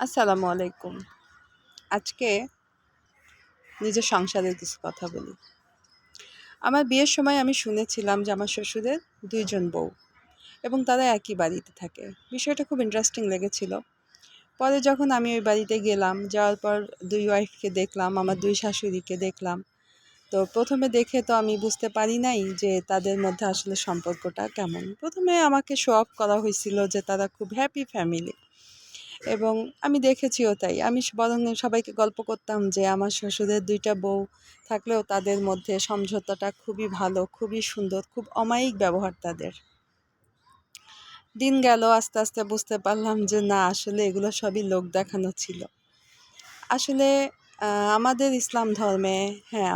আসসালামু আলাইকুম। আজকে নিজের সংসারের কিছু কথা বলি। আমার বিয়ের সময় আমি শুনেছিলাম যে আমার শ্বশুরের ২ জন বউ এবং তারা একই বাড়িতে থাকে। বিষয়টা খুব ইন্টারেস্টিং লেগেছিল। পরে যখন আমি ওই বাড়িতে গেলাম, যাওয়ার পর ২ ওয়াইফকে দেখলাম, আমার ২ শাশুড়িকে দেখলাম। তো ১ম এ দেখে তো আমি বুঝতে পারি নাই যে তাদের মধ্যে আসলে সম্পর্কটা কেমন। ১ম এ আমাকে শো অফ করা হয়েছিল যে তারা খুব হ্যাপি ফ্যামিলি। এবং আমি দেখেছিও তাই। আমি বরং সবাইকে গল্প করতাম যে আমার শ্বশুরের ২ টা বউ থাকলেও তাদের মধ্যে সমঝোতাটা খুবই ভালো, খুবই সুন্দর, খুব অমায়িক ব্যবহার তাদের। দিন গেল আস্তে, আস্তে বুঝতে পারলাম যে না আসলে এগুলো সবই লোক দেখানো ছিল। আসলে আমাদের ইসলাম ধর্মে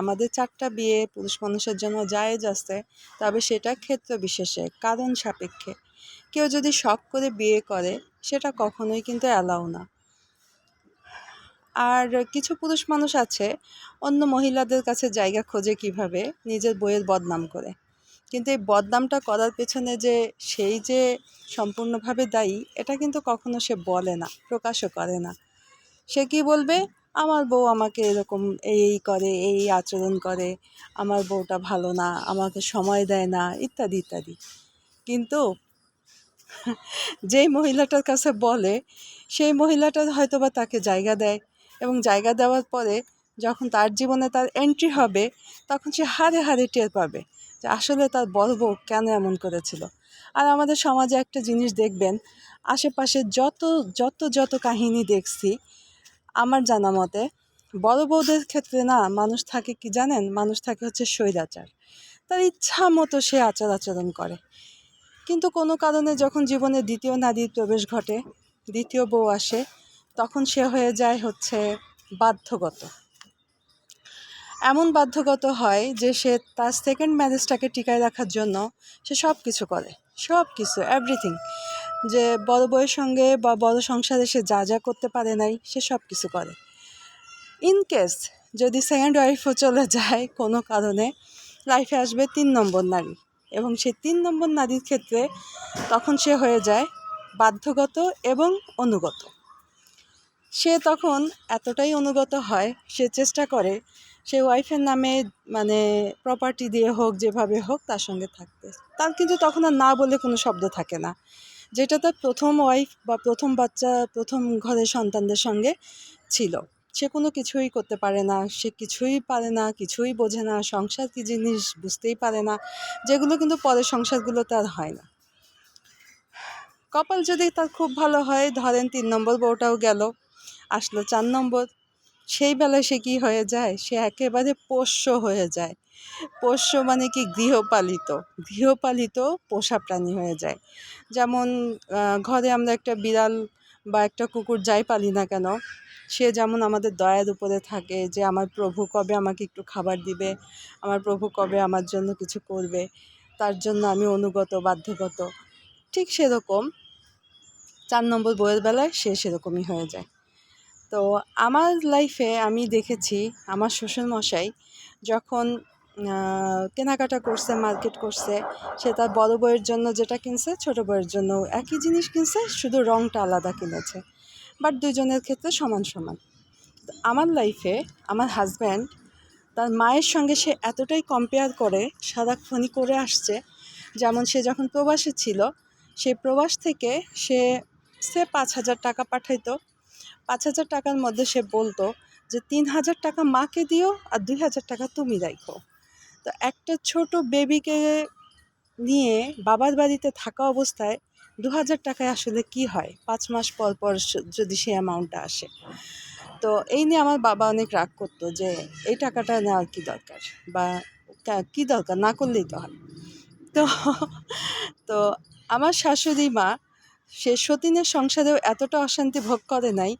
আমাদের ৪ টা বিয়ে পুরুষ মানুষের জন্য জায়েজ আছে। তবে সেটা ক্ষেত্র বিশেষে, কারণ সাপেক্ষে। কেউ যদি শখ করে বিয়ে করে সেটা কখনোই কিন্তু অ্যালাউ না। আর কিছু পুরুষ মানুষ আছে অন্য মহিলাদের কাছে জায়গা খোঁজে কিভাবে, নিজের বউয়ের বদনাম করে। কিন্তু এই বদনামটা করার পেছনে যে সেই যে সম্পূর্ণভাবে দায়ী, এটা কিন্তু কখনো সে বলে না, প্রকাশও করে না। সে কি বলবে? আমার বউ আমাকে এরকম এই করে, এই আচরণ করে, আমার বউটা ভালো না, আমাকে সময় দেয় না, ইত্যাদি, ইত্যাদি। কিন্তু যেই মহিলাটার কাছে বলে, সেই মহিলাটা হয়তোবা তাকে জায়গা দেয় এবং জায়গা দেওয়ার পরে যখন তার জীবনে তার এন্ট্রি হবে, তখন সে হাড়ে, হাড়ে টের পাবে যে আসলে তার বড় বউ কেন এমন করেছিল। আর আমাদের সমাজে একটা জিনিস দেখবেন, আশেপাশে যত কাহিনী দেখছি, আমার জানা মতে বড় বউদের ক্ষেত্রে না মানুষ থাকে কি জানেন? মানুষ থাকে হচ্ছে স্বৈরাচার। তার ইচ্ছা মতো সে আচার-আচরণ করে। কিন্তু কোনো কারণে যখন জীবনে ২য় নারীর প্রবেশ ঘটে, ২য় বউ আসে, তখন সে হয়ে যায় হচ্ছে বাধ্যগত। এমন বাধ্যগত হয় যে সে তার সেকেন্ড ম্যারেজটাকে টিকায় রাখার জন্য সে সব কিছু করে। সব কিছু, এভরিথিং। যে বড় বউয়ের সঙ্গে বা বড় সংসারে সে যা করতে পারে নাই, সে সব কিছু করে। ইন কেস যদি সেকেন্ড ওয়াইফও চলে যায় কোনো কারণে, লাইফে আসবে ৩ নম্বর নারী এবং সেই ৩ নম্বর নারীর ক্ষেত্রে তখন সে হয়ে যায় বাধ্যগত এবং অনুগত। সে তখন এতটাই অনুগত হয়, সে চেষ্টা করে সে ওয়াইফের নামে মানে প্রপার্টি দিয়ে হোক, যেভাবে হোক তার সঙ্গে থাকতে। তার কিন্তু তখন আর না বলে কোনো শব্দ থাকে না। যেটা তার ১ম ওয়াইফ বা ১ম বাচ্চা, ১ম ঘরের সন্তানদের সঙ্গে ছিল। সে কোনো কিছুই করতে পারে না, সে কিছুই পারে না, কিছুই বোঝে না, সংসার কী জিনিস বুঝতেই পারে না, যেগুলো কিন্তু পরের সংসারগুলোতে আর হয় না। কপাল যদি তার খুব ভালো হয়, ধরেন ৩ নম্বর বউটাও গেল, আসলো ৪ নম্বর। সেই বেলায় সে কী হয়ে যায়? সে একেবারে পোষ্য হয়ে যায়। পোষ্য মানে কি? গৃহপালিত পোষা প্রাণী হয়ে যায়। যেমন ঘরে আমরা একটা বিড়াল বা একটা কুকুর যাই পালি না কেন, সে যেমন আমাদের দয়ার উপরে থাকে যে আমার প্রভু কবে আমাকে একটু খাবার দিবে, আমার প্রভু কবে আমার জন্য কিছু করবে, তার জন্য আমি অনুগত, বাধ্যগত। ঠিক সেরকম ৪ নম্বর বউয়ের বেলায় সে সেরকমই হয়ে যায়। তো আমার লাইফে আমি দেখেছি আমার শ্বশুরমশাই যখন কেনাকাটা করছে, মার্কেট করছে, সে তার বড় বউয়ের জন্য যেটা কিনছে ছোট বউয়ের জন্য একই জিনিস কিনছে, শুধু রঙটা আলাদা কিনেছে। বাট ২ জনের ক্ষেত্রে সমান সমান। তো আমার লাইফে আমার হাজব্যান্ড তার মায়ের সঙ্গে সে এতটাই কম্পেয়ার করে, সারাক্ষণই করে আসছে। যেমন সে যখন প্রবাসে ছিল, সেই প্রবাস থেকে সে ৫,০০০ টাকা পাঠাইতো। ৫,০০০ টাকার মধ্যে সে বলতো যে ৩,০০০ টাকা মাকে দিও আর ২,০০০ টাকা তুমি রাইখো। তো একটা ছোট বেবিকে নিয়ে বাবার বাড়িতে থাকা অবস্থায় ২,০০০ টাকায় আসলে কি হয়? ৫ মাস পর পর যদি সেই অ্যামাউন্টটা আসে। তো এই নিয়ে আমার বাবা অনেক রাগ করতো যে এই টাকাটা নেওয়ার কী দরকার? বা কী দরকার? না করলেই তো হয়। তো তো আমার শাশুড়ি মা সে সতীনের সংসারেও এতটা অশান্তি ভোগ করে নাই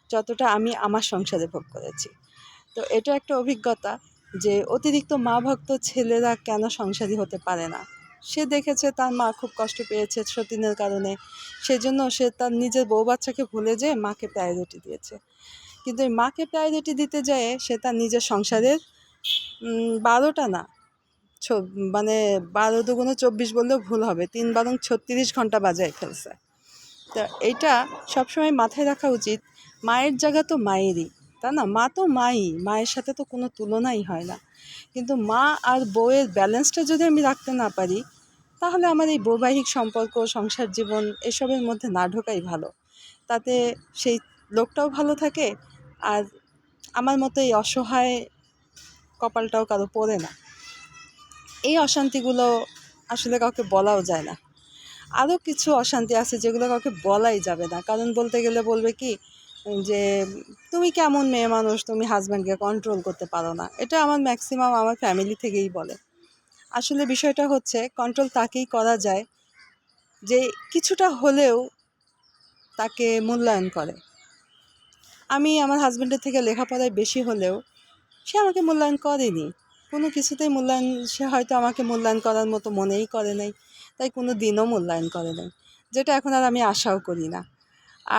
যতটা আমি আমার সংসারে ভোগ করেছি। তো এটা একটা অভিজ্ঞতা যে অতিরিক্ত মা ভক্ত ছেলেরা কেন সংসারী হতে পারে না। সে দেখেছে তার মা খুব কষ্ট পেয়েছে সতীনের কারণে, সেজন্য সে তার নিজের বউ বাচ্চাকে ভুলে যেয়ে মাকে প্রায়োরিটি দিয়েছে। কিন্তু এই মাকে প্রায়োরিটি দিতে যেয়ে সে তার নিজের সংসারের ১২টা না, মানে ১২ দুগুণে ২৪ বললেও ভুল হবে, ৩ বারং ৩৬ ঘন্টা বাজায় ফেলছে। তো এইটা সবসময় মাথায় রাখা উচিত। মায়ের জায়গা তো মায়েরই, তাই না? মা তো মাই, মায়ের সাথে তো কোনো তুলনাই হয় না। কিন্তু মা আর বউয়ের ব্যালেন্সটা যদি আমি রাখতে না পারি, তাহলে আমার এই বৈবাহিক সম্পর্ক, সংসার জীবন এসবের মধ্যে না ঢোকাই ভালো। তাতে সেই লোকটাও ভালো থাকে, আর আমার মতো এই অসহায় কপালটাও কারো পড়ে না। এই অশান্তিগুলো আসলে কাউকে বলাও যায় না। আরও কিছু অশান্তি আছে যেগুলো কাউকে বলাই যাবে না, কারণ বলতে গেলে বলবে কি যে তুমি কেমন মেয়ে মানুষ, তুমি হাজব্যান্ডকে কন্ট্রোল করতে পারো না। এটা আমার ম্যাক্সিমাম আমার ফ্যামিলি থেকেই বলে। আসলে বিষয়টা হচ্ছে কন্ট্রোল তাকেই করা যায় যে কিছুটা হলেও তাকে মূল্যায়ন করে। আমি আমার হাজব্যান্ডের থেকে লেখাপড়ায় বেশি হলেও সে আমাকে মূল্যায়ন করেনি, কোনো কিছুতেই মূল্যায়ন, সে হয়তো আমাকে মূল্যায়ন করার মতো মনেই করে নাই, তাই কোনো দিনও মূল্যায়ন করে নাই, যেটা এখন আর আমি আশাও করি না।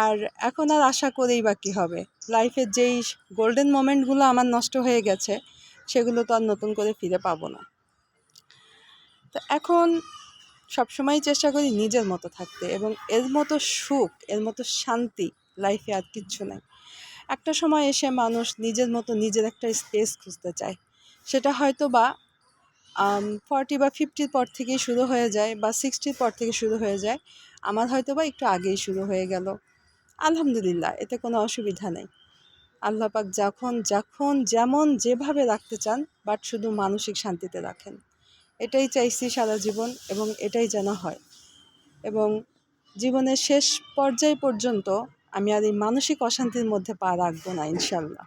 আর এখন আর আশা করেই বা কী হবে? লাইফের যেই গোল্ডেন মোমেন্টগুলো আমার নষ্ট হয়ে গেছে, সেগুলো তো আর নতুন করে ফিরে পাবো না। তো এখন সবসময় চেষ্টা করি নিজের মতো থাকতে, এবং এর মতো সুখ, এর মতো শান্তি লাইফে আর কিচ্ছু নাই। একটা সময় এসে মানুষ নিজের মতো নিজের একটা স্পেস খুঁজতে চায়, সেটা হয়তো বা 40 বা 50 পর থেকেই শুরু হয়ে যায়, বা 60 পর থেকে শুরু হয়ে যায়। আমার হয়তো বা একটু আগেই শুরু হয়ে গেল। আলহামদুলিল্লাহ, এতে কোনো অসুবিধা নেই। আল্লাহ পাক যখন যখন যেমন যেভাবে রাখতে চান, বাট শুধু মানসিক শান্তিতে রাখেন। এটাই চাইছি সারা জীবন, এবং এটাই যেন হয়। এবং জীবনের শেষ পর্যায় পর্যন্ত আমি আর এই মানসিক অশান্তির মধ্যে পা রাখবো না, ইনশাল্লাহ।